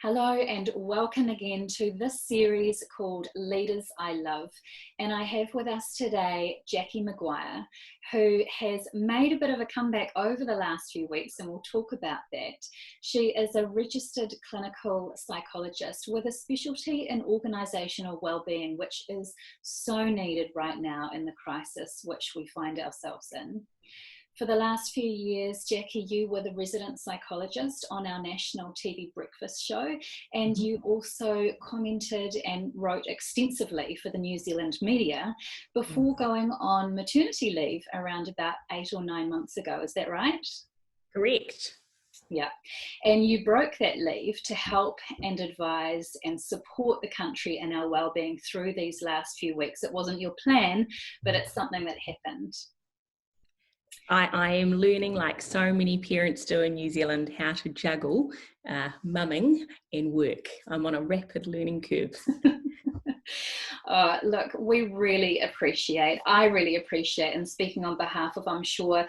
Hello and welcome again to this series called Leaders I Love. And I have with us today Jacqui Maguire, who has made a bit of a comeback over the last few weeks, and we'll talk about that. She is a registered clinical psychologist with a specialty in organisational wellbeing, which is so needed right now in the crisis which we find ourselves in. For the last few years, Jacqui, you were the resident psychologist on our national TV breakfast show, and you also commented and wrote extensively for the New Zealand media before going on maternity leave around about 8 or 9 months ago. Is that right? Correct. Yeah. And you broke that leave to help and advise and support the country in our wellbeing through these last few weeks. It wasn't your plan, but it's something that happened. I am learning, like so many parents do in New Zealand, how to juggle mumming and work. I'm on a rapid learning curve. Look, I really appreciate, and speaking on behalf of, I'm sure,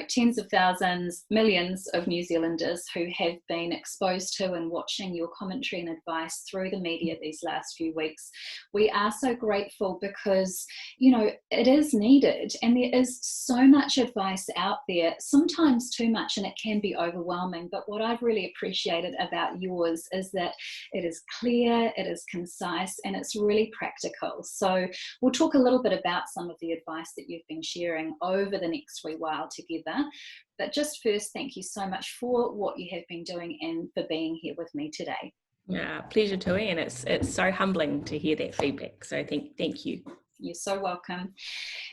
tens of thousands, millions of New Zealanders who have been exposed to and watching your commentary and advice through the media these last few weeks. We are so grateful because, it is needed, and there is so much advice out there, sometimes too much, and it can be overwhelming. But what I've really appreciated about yours is that it is clear, it is concise, and it's really practical. So we'll talk a little bit about some of the advice that you've been sharing over the next wee while together. But just first, thank you so much for what you have been doing and for being here with me today. Yeah, pleasure to, and it's so humbling to hear that feedback. So thank you. You're so welcome.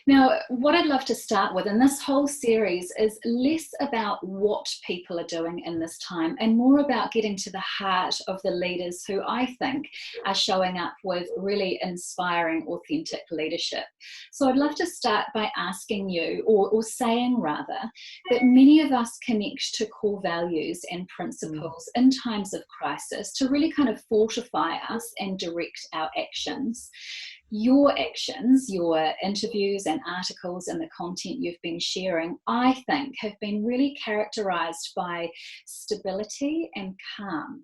Now, what I'd love to start with in this whole series is less about what people are doing in this time and more about getting to the heart of the leaders who I think are showing up with really inspiring, authentic leadership. So I'd love to start by asking you, or saying rather, that many of us connect to core values and principles in times of crisis to really kind of fortify us and direct our actions. Your actions, your interviews and articles and the content you've been sharing, I think, have been really characterised by stability and calm.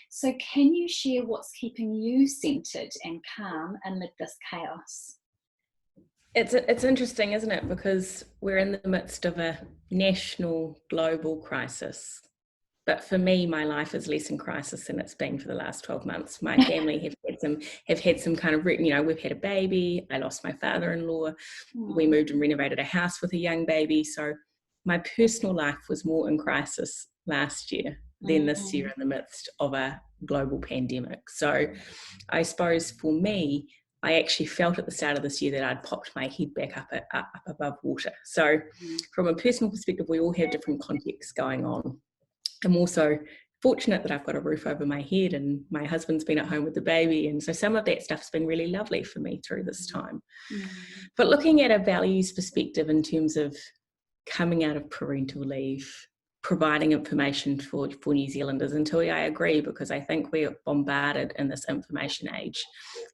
So can you share what's keeping you centred and calm amid this chaos? It's interesting, isn't it? Because we're in the midst of a national, global crisis. But for me, my life is less in crisis than it's been for the last 12 months. My family have had some kind of, we've had a baby. I lost my father-in-law. We moved and renovated a house with a young baby. So my personal life was more in crisis last year than this year in the midst of a global pandemic. So I suppose for me, I actually felt at the start of this year that I'd popped my head back up above water. So from a personal perspective, we all have different contexts going on. I'm also fortunate that I've got a roof over my head and my husband's been at home with the baby. And so some of that stuff's been really lovely for me through this time. But looking at a values perspective in terms of coming out of parental leave, providing information for New Zealanders, and Tui, I agree, because I think we're bombarded in this information age.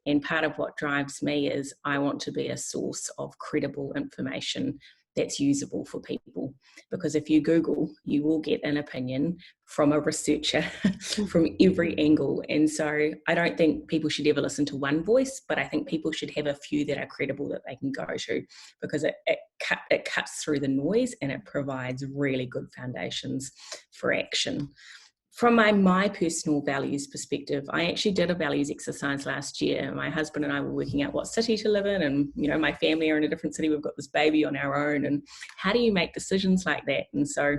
And part of what drives me is I want to be a source of credible information that's usable for people. Because if you Google, you will get an opinion from a researcher from every angle. And so I don't think people should ever listen to one voice, but I think people should have a few that are credible that they can go to, because it cuts through the noise and it provides really good foundations for action. From my personal values perspective, I actually did a values exercise last year. My husband and I were working out what city to live in, and my family are in a different city. We've got this baby on our own, and how do you make decisions like that? And so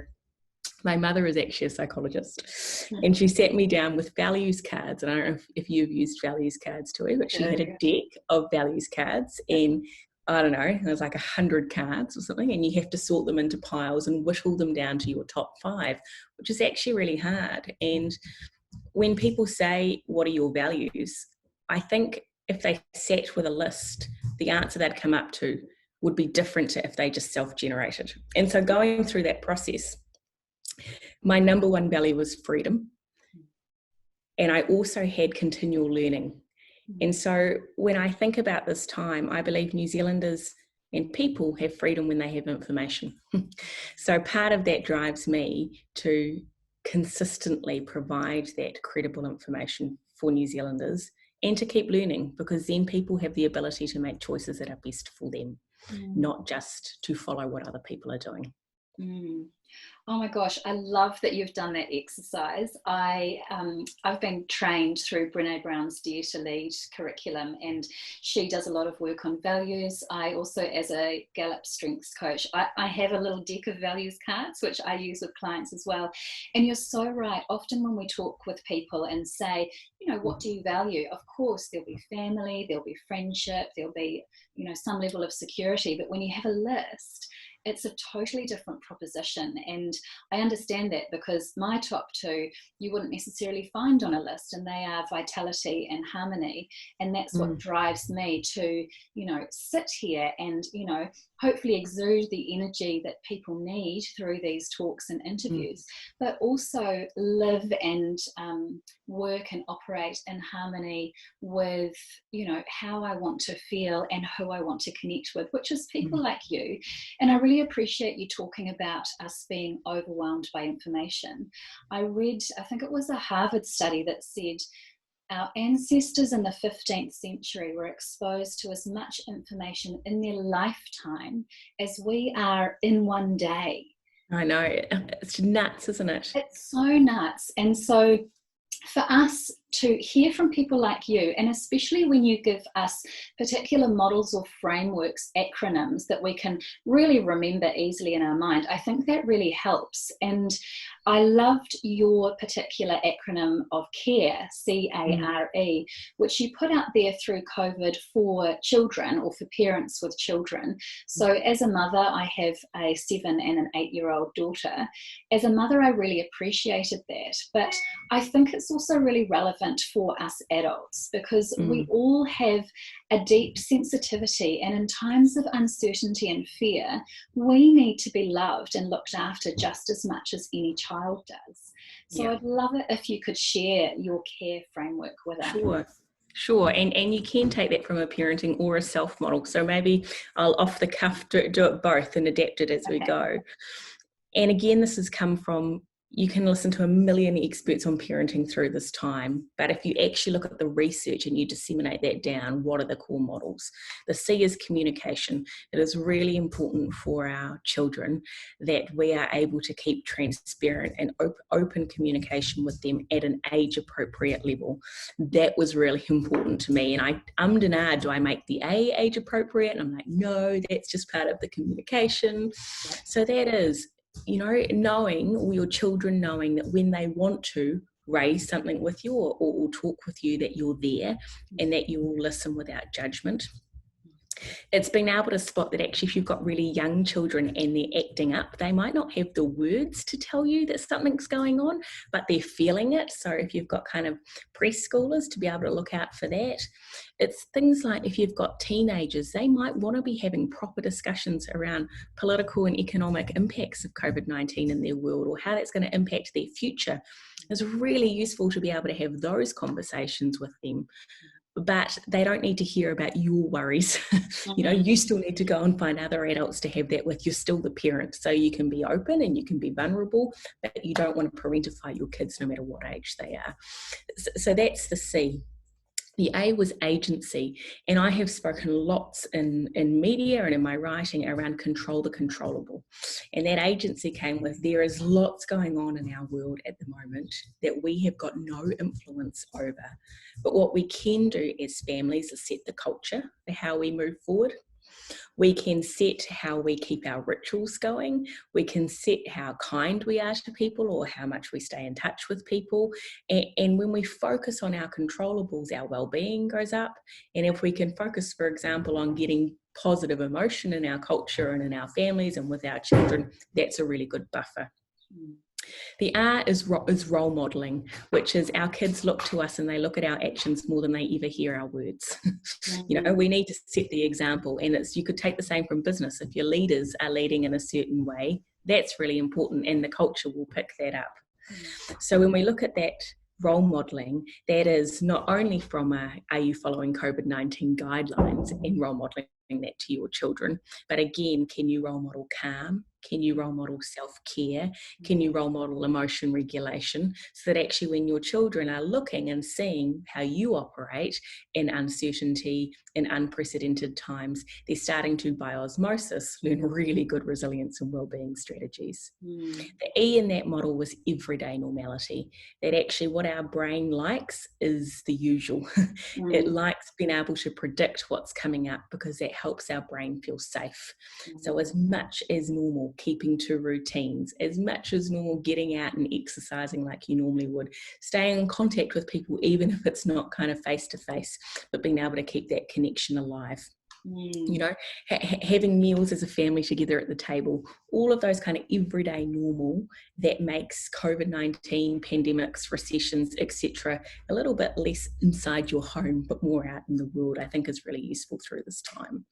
my mother is actually a psychologist, and she sat me down with values cards. And I don't know if you've used values cards too, but she had a deck of values cards, and I don't know, there's like 100 cards or something, and you have to sort them into piles and whittle them down to your top 5, which is actually really hard. And when people say, what are your values? I think if they sat with a list, the answer they'd come up to would be different to if they just self-generated. And so going through that process, my number one value was freedom. And I also had continual learning. And so when I think about this time, I believe New Zealanders and people have freedom when they have information. So part of that drives me to consistently provide that credible information for New Zealanders, and to keep learning, because then people have the ability to make choices that are best for them, not just to follow what other people are doing. Oh my gosh, I love that you've done that exercise. I've been trained through Brené Brown's Dare to Lead curriculum, and she does a lot of work on values. I also, as a Gallup strengths coach, I have a little deck of values cards, which I use with clients as well. And you're so right. Often when we talk with people and say, you know, what do you value? Of course, there'll be family, there'll be friendship, there'll be, you know, some level of security. But when you have a list, it's a totally different proposition. And I understand that, because my top two you wouldn't necessarily find on a list, and they are vitality and harmony. And that's what drives me to, you know, sit here and, you know, hopefully exude the energy that people need through these talks and interviews, but also live and work and operate in harmony with, you know, how I want to feel and who I want to connect with, which is people like you. And I really appreciate you talking about us being overwhelmed by information. I read, I think it was a Harvard study that said our ancestors in the 15th century were exposed to as much information in their lifetime as we are in one day. I know, it's nuts, isn't it? It's so nuts. And so for us to hear from people like you, and especially when you give us particular models or frameworks, acronyms that we can really remember easily in our mind, I think that really helps. And I loved your particular acronym of CARE, C-A-R-E, which you put out there through COVID for children, or for parents with children. So as a mother, I have a 7 and an 8-year-old daughter. As a mother, I really appreciated that. But I think it's also really relevant for us adults, because we all have a deep sensitivity, and in times of uncertainty and fear, we need to be loved and looked after just as much as any child does. So I'd love it if you could share your CARE framework with us. Sure. And you can take that from a parenting or a self model. So maybe I'll off the cuff do it both and adapt it as we go. And again, this has come from, you can listen to a million experts on parenting through this time, but if you actually look at the research and you disseminate that down, what are the core models? The C is communication. It is really important for our children that we are able to keep transparent and open communication with them at an age-appropriate level. That was really important to me. And I ummed and ahed, do I make the A age-appropriate? And I'm like, no, that's just part of the communication. So that is, you know, knowing, or your children knowing that when they want to raise something with you or talk with you, that you're there and that you will listen without judgment. It's being able to spot that actually if you've got really young children and they're acting up, they might not have the words to tell you that something's going on, but they're feeling it. So if you've got kind of preschoolers, to be able to look out for that. It's things like if you've got teenagers, they might want to be having proper discussions around political and economic impacts of COVID-19 in their world, or how that's going to impact their future. It's really useful to be able to have those conversations with them. But they don't need to hear about your worries. You know, you still need to go and find other adults to have that with. You're still the parent, so you can be open and you can be vulnerable, but you don't want to parentify your kids no matter what age they are. So that's the C. The A was agency, and I have spoken lots in media and in my writing around control the controllable. And that agency came with, there is lots going on in our world at the moment that we have got no influence over. But what we can do as families is set the culture for how we move forward. We can set how we keep our rituals going. We can set how kind we are to people or how much we stay in touch with people. And when we focus on our controllables, our well-being goes up. And if we can focus, for example, on getting positive emotion in our culture and in our families and with our children, that's a really good buffer. The R is role modelling, which is our kids look to us and they look at our actions more than they ever hear our words. You know, we need to set the example, and you could take the same from business. If your leaders are leading in a certain way, that's really important, and the culture will pick that up. So when we look at that role modelling, that is not only from are you following COVID-19 guidelines and role modelling that to your children, but again, can you role model calm? Can you role model self-care? Can you role model emotion regulation? So that actually when your children are looking and seeing how you operate in uncertainty, in unprecedented times, they're starting to, by osmosis, learn really good resilience and wellbeing strategies. The E in that model was everyday normality. That actually what our brain likes is the usual. It likes being able to predict what's coming up because that helps our brain feel safe. So as much as normal, keeping to routines, as much as normal, getting out and exercising like you normally would, staying in contact with people, even if it's not kind of face to face, but being able to keep that connection alive. You know, having meals as a family together at the table, all of those kind of everyday normal that makes COVID-19, pandemics, recessions, etc., a little bit less inside your home, but more out in the world, I think is really useful through this time.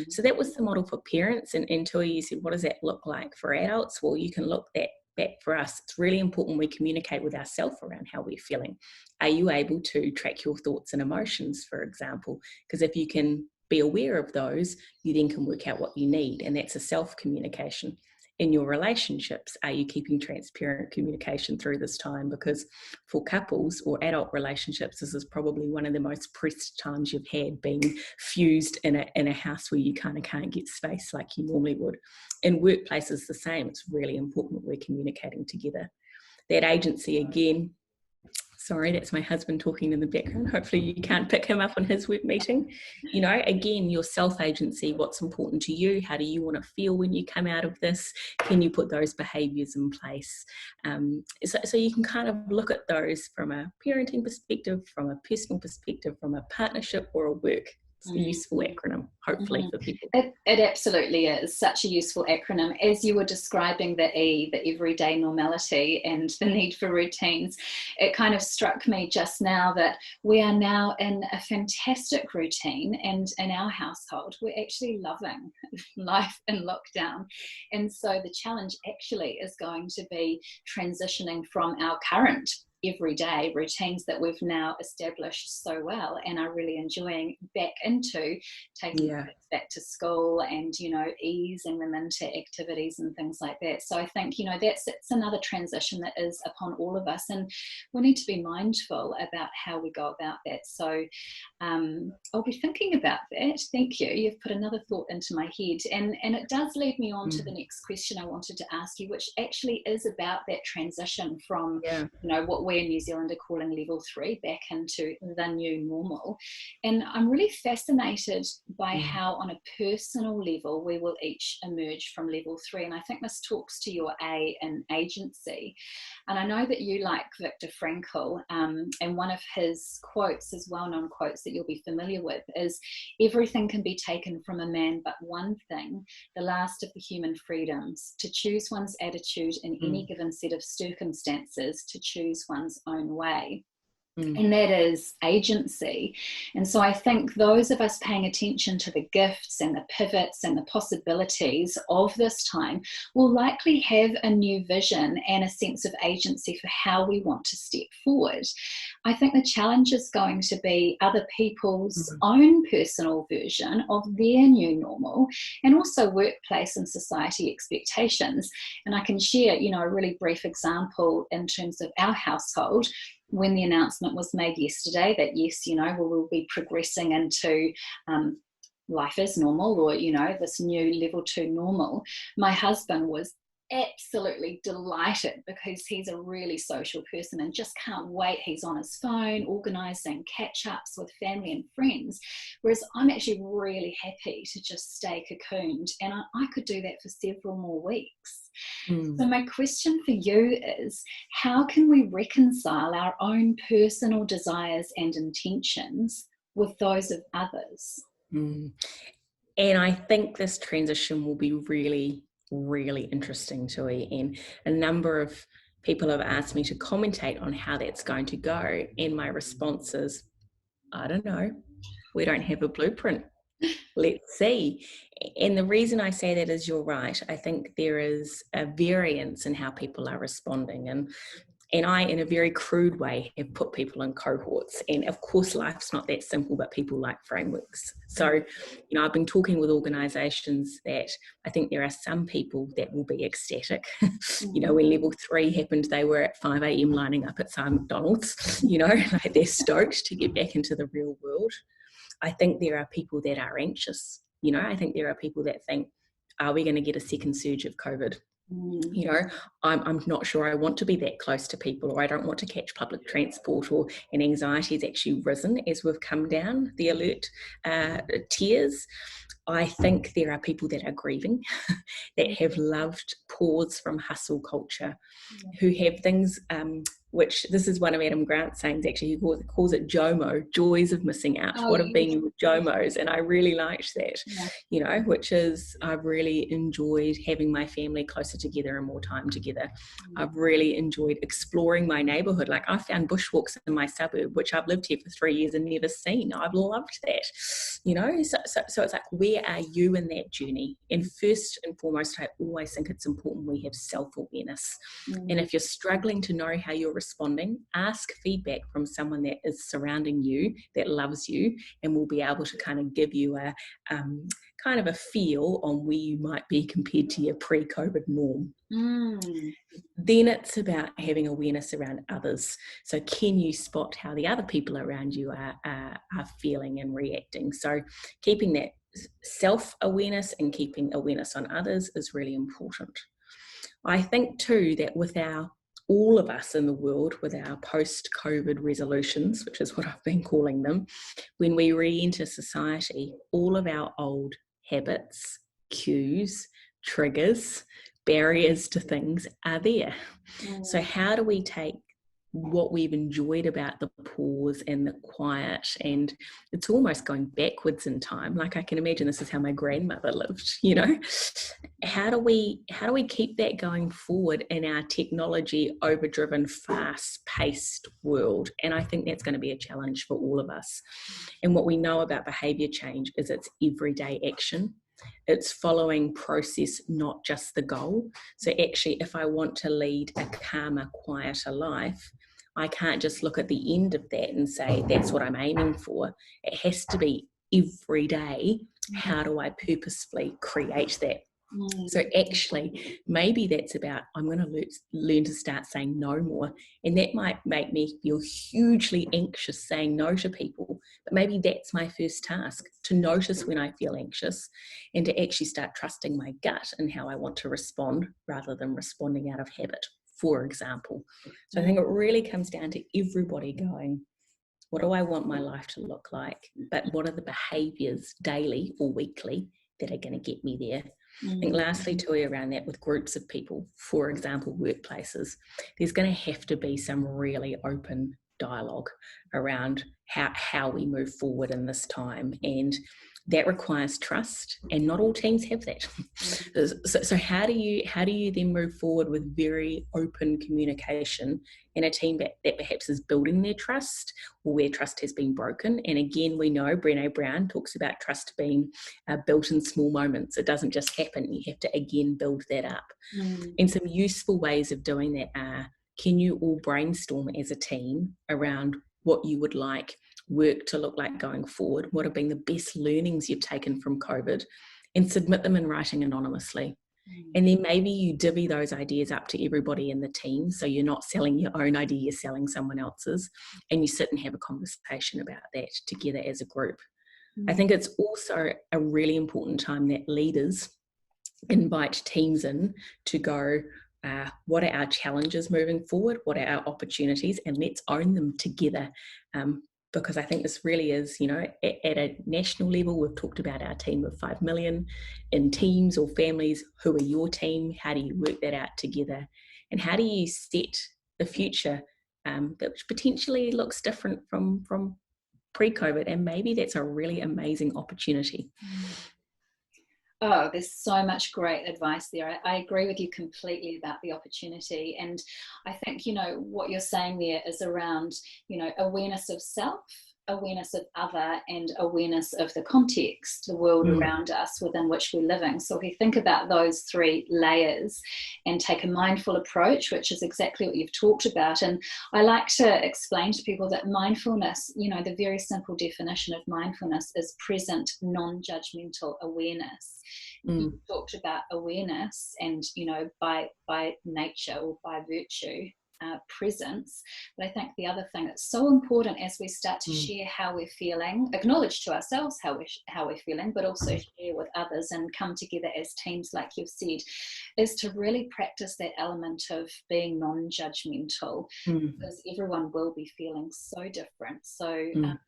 So that was the model for parents. And Tui, you said, what does that look like for adults? Well, you can look that back for us. It's really important we communicate with ourselves around how we're feeling. Are you able to track your thoughts and emotions, for example? Because if you can be aware of those, you then can work out what you need, and that's a self-communication. In your relationships, are you keeping transparent communication through this time? Because for couples or adult relationships, this is probably one of the most pressed times you've had, being fused in a house where you kind of can't get space like you normally would. In workplaces, the same. It's really important that we're communicating together. That agency, again, sorry, that's my husband talking in the background. Hopefully you can't pick him up on his work meeting. You know, again, your self-agency, what's important to you? How do you want to feel when you come out of this? Can you put those behaviours in place? So you can kind of look at those from a parenting perspective, from a personal perspective, from a partnership or a work. It's a useful acronym, hopefully, for people. It absolutely is such a useful acronym. As you were describing the E, the everyday normality and the need for routines, it kind of struck me just now that we are now in a fantastic routine, and in our household, we're actually loving life in lockdown. And so the challenge actually is going to be transitioning from our current everyday routines that we've now established so well and are really enjoying back into taking kids back to school and, you know, easing them into activities and things like that. So I think, you know, that's another transition that is upon all of us, and we need to be mindful about how we go about that. So I'll be thinking about that. Thank you. You've put another thought into my head, and it does lead me on to the next question I wanted to ask you, which actually is about that transition from, you know, what we in New Zealand are calling level 3 back into the new normal. And I'm really fascinated by how on a personal level we will each emerge from level 3. And I think this talks to your A in agency. And I know that you like Viktor Frankl, and one of his quotes, his well-known quotes that you'll be familiar with, is everything can be taken from a man but one thing, the last of the human freedoms, to choose one's attitude in any given set of circumstances, to choose one's own way. And that is agency. And so I think those of us paying attention to the gifts and the pivots and the possibilities of this time will likely have a new vision and a sense of agency for how we want to step forward. I think the challenge is going to be other people's own personal version of their new normal, and also workplace and society expectations. And I can share, you know, a really brief example in terms of our household. When the announcement was made yesterday that, yes, you know, we'll be progressing into life as normal, or, you know, this new level 2 normal, my husband was absolutely delighted because he's a really social person and just can't wait. He's on his phone organising catch-ups with family and friends, whereas I'm actually really happy to just stay cocooned, and I could do that for several more weeks. So my question for you is, how can we reconcile our own personal desires and intentions with those of others? And I think this transition will be really, really interesting to me, and a number of people have asked me to commentate on how that's going to go, and my response is, I don't know, we don't have a blueprint. Let's see. And the reason I say that is, you're right, I think there is a variance in how people are responding, and And I, in a very crude way, have put people in cohorts. And of course, life's not that simple, but people like frameworks. So, I've been talking with organisations that I think there are some people that will be ecstatic. When level 3 happened, they were at 5 a.m. lining up at some McDonald's, like they're stoked to get back into the real world. I think there are people that are anxious. I think there are people that think, are we going to get a second surge of COVID? I'm not sure I want to be that close to people, or I don't want to catch public transport, and anxiety has actually risen as we've come down the alert tiers. I think there are people that are grieving, that have loved pause from hustle culture, who have things, which this is one of Adam Grant's sayings, actually, he calls it JOMO, joys of missing out. What have been your JOMOs? And I really liked that, which is, I've really enjoyed having my family closer together and more time together. I've really enjoyed exploring my neighbourhood. Like, I found bushwalks in my suburb, which I've lived here for 3 years and never seen. I've loved that, so it's like, where are you in that journey? And first and foremost, I always think it's important we have self-awareness. And if you're struggling to know how you're responding, ask feedback from someone that is surrounding you, that loves you, and will be able to kind of give you a kind of a feel on where you might be compared to your pre-COVID norm. Then it's about having awareness around others. So can you spot how the other people around you are feeling and reacting? So keeping that self-awareness and keeping awareness on others is really important. I think too that with all of us in the world, with our post-COVID resolutions, which is what I've been calling them, when we re-enter society, all of our old habits, cues, triggers, barriers to things are there. So how do we take what we've enjoyed about the pause and the quiet, and it's almost going backwards in time. Like, I can imagine this is how my grandmother lived, How do we keep that going forward in our technology overdriven, fast-paced world? And I think that's going to be a challenge for all of us. And what we know about behavior change is it's everyday action. It's following process, not just the goal. So actually, if I want to lead a calmer, quieter life, I can't just look at the end of that and say, that's what I'm aiming for. It has to be every day. How do I purposefully create that? So actually, maybe that's about, I'm going to learn to start saying no more. And that might make me feel hugely anxious saying no to people. But maybe that's my first task, to notice when I feel anxious and to actually start trusting my gut and how I want to respond rather than responding out of habit, for example. So I think it really comes down to everybody going, what do I want my life to look like? But what are the behaviours daily or weekly that are going to get me there? I think lastly, too, around that with groups of people, for example, workplaces, there's going to have to be some really open dialogue around how we move forward in this time. And that requires trust, and not all teams have that. So how do you then move forward with very open communication in a team that perhaps is building their trust, or where trust has been broken? And again, we know Brené Brown talks about trust being built in small moments. It doesn't just happen. You have to again build that up. And some useful ways of doing that are, can you all brainstorm as a team around what you would like work to look like going forward? What have been the best learnings you've taken from COVID? And submit them in writing anonymously. And then maybe you divvy those ideas up to everybody in the team. So you're not selling your own idea, you're selling someone else's. And you sit and have a conversation about that together as a group. I think it's also a really important time that leaders invite teams in to go, what are our challenges moving forward? What are our opportunities? And let's own them together. Because I think this really is, at a national level, we've talked about our team of 5 million. In teams or families, who are your team? How do you work that out together? And how do you set the future that potentially looks different from pre-COVID? And maybe that's a really amazing opportunity. Oh, there's so much great advice there. I agree with you completely about the opportunity. And I think, what you're saying there is around, awareness of self, awareness of other and awareness of the context, the world around us within which we're living. So if we think about those three layers and take a mindful approach, which is exactly what you've talked about. And I like to explain to people that mindfulness, the very simple definition of mindfulness is present, non-judgmental awareness. You talked about awareness and, by nature or by virtue, presence. But I think the other thing that's so important as we start to share how we're feeling, acknowledge to ourselves how we're feeling, but also share with others and come together as teams, like you've said, is to really practice that element of being non-judgmental, because everyone will be feeling so different. So you've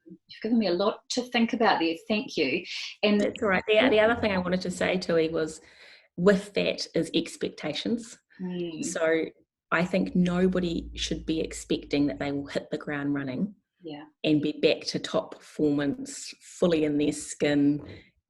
given me a lot to think about there. Thank you. And that's all right. The other thing I wanted to say, Tui, was with that is expectations. So I think nobody should be expecting that they will hit the ground running and be back to top performance, fully in their skin,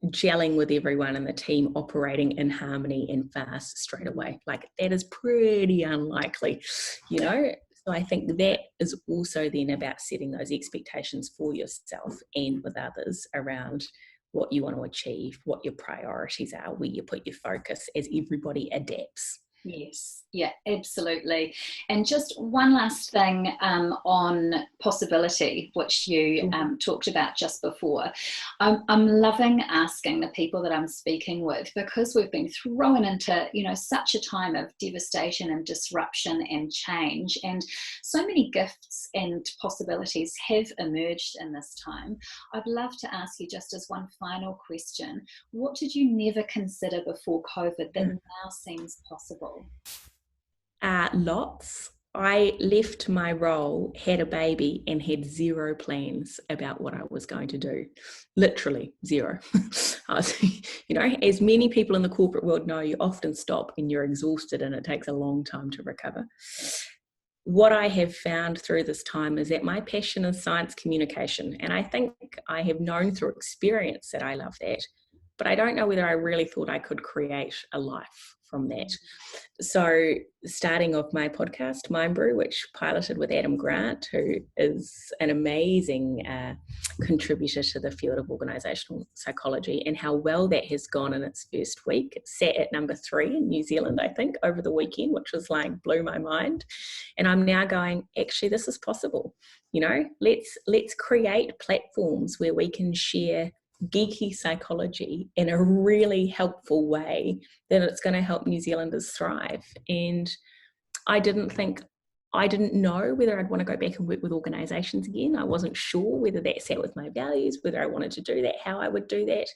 gelling with everyone in the team, operating in harmony and fast straight away. Like, that is pretty unlikely, So I think that is also then about setting those expectations for yourself and with others around what you want to achieve, what your priorities are, where you put your focus as everybody adapts. Yes, yeah, absolutely. And just one last thing on possibility, which you talked about just before. I'm loving asking the people that I'm speaking with, because we've been thrown into, such a time of devastation and disruption and change, and so many gifts and possibilities have emerged in this time. I'd love to ask you, just as one final question, what did you never consider before COVID that now seems possible? Lots. I left my role, had a baby, and had zero plans about what I was going to do. Literally zero. I was, as many people in the corporate world know, you often stop and you're exhausted and it takes a long time to recover. What I have found through this time is that my passion is science communication. And I think I have known through experience that I love that. But I don't know whether I really thought I could create a life from that. So starting off my podcast, Mind Brew, which piloted with Adam Grant, who is an amazing contributor to the field of organisational psychology, and how well that has gone in its first week. It sat at number 3 in New Zealand, I think, over the weekend, which was blew my mind. And I'm now going, actually, this is possible. Let's create platforms where we can share geeky psychology in a really helpful way that it's going to help New Zealanders thrive. And I didn't know whether I'd want to go back and work with organisations again. I wasn't sure whether that sat with my values, whether I wanted to do that, how I would do that.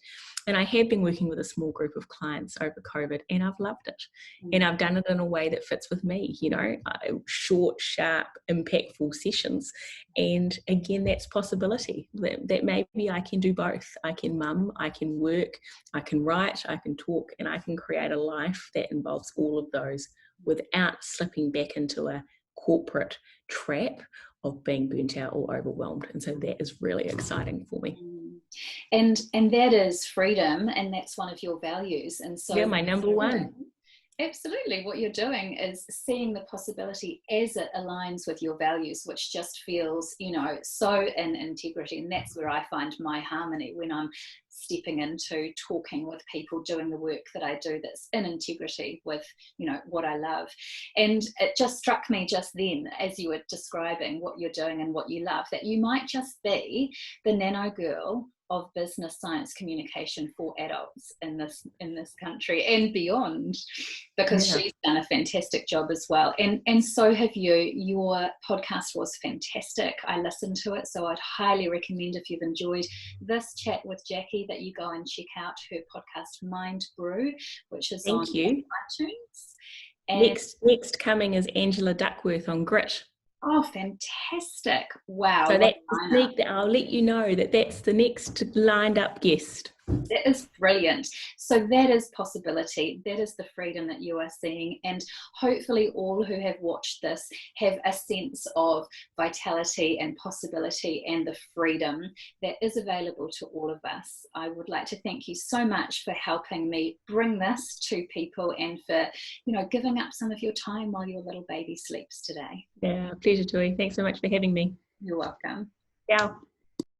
And I have been working with a small group of clients over COVID, and I've loved it. And I've done it in a way that fits with me, short, sharp, impactful sessions. And again, that's possibility, that maybe I can do both. I can mum, I can work, I can write, I can talk, and I can create a life that involves all of those without slipping back into a corporate trap of being burnt out or overwhelmed. And so that is really exciting for me. And that is freedom, and that's one of your values. And so my number one. Absolutely. What you're doing is seeing the possibility as it aligns with your values, which just feels, so in integrity. And that's where I find my harmony, when I'm stepping into talking with people, doing the work that I do that's in integrity with, what I love. And it just struck me just then, as you were describing what you're doing and what you love, that you might just be the nano girl of business science communication for adults in this country and beyond, because she's done a fantastic job as well, and so have you. Your podcast was fantastic. I listened to it, so I'd highly recommend, if you've enjoyed this chat with Jacqui, that you go and check out her podcast Mind Brew, which is on iTunes. And next coming is Angela Duckworth on Grit. Oh, fantastic. Wow. So I'll let you know that's the next lined up guest. That is brilliant. So that is possibility. That is the freedom that you are seeing. And hopefully all who have watched this have a sense of vitality and possibility and the freedom that is available to all of us. I would like to thank you so much for helping me bring this to people, and for, giving up some of your time while your little baby sleeps today. Yeah, pleasure, Joy. Thanks so much for having me. You're welcome. Ciao.